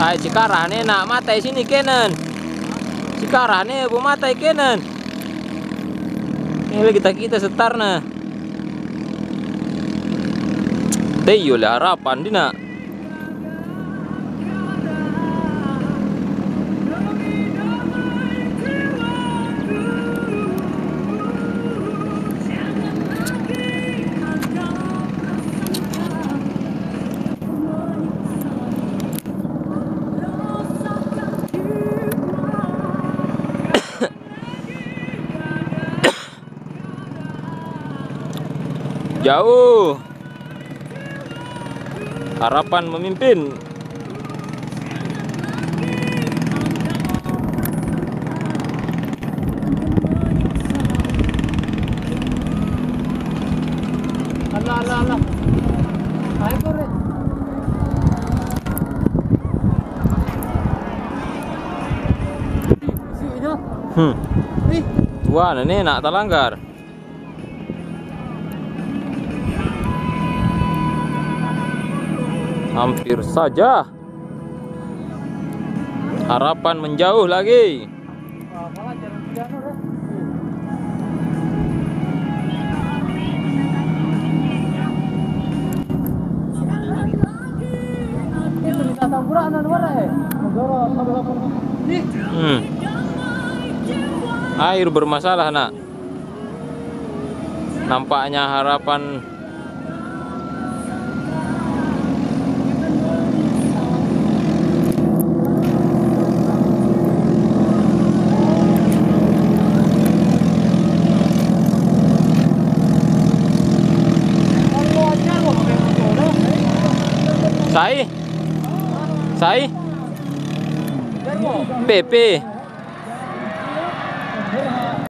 Hai cikarane nak matai sini kenen. Cikarane bu matai kenen. Ini kita setar na. Teyo lah harapan dina. Jauh. Harapan memimpin. Allah. Ayo kore. Tua nenek nak talanggar. Hampir saja. Harapan menjauh lagi. Air bermasalah nak. Nampaknya harapan Sai PP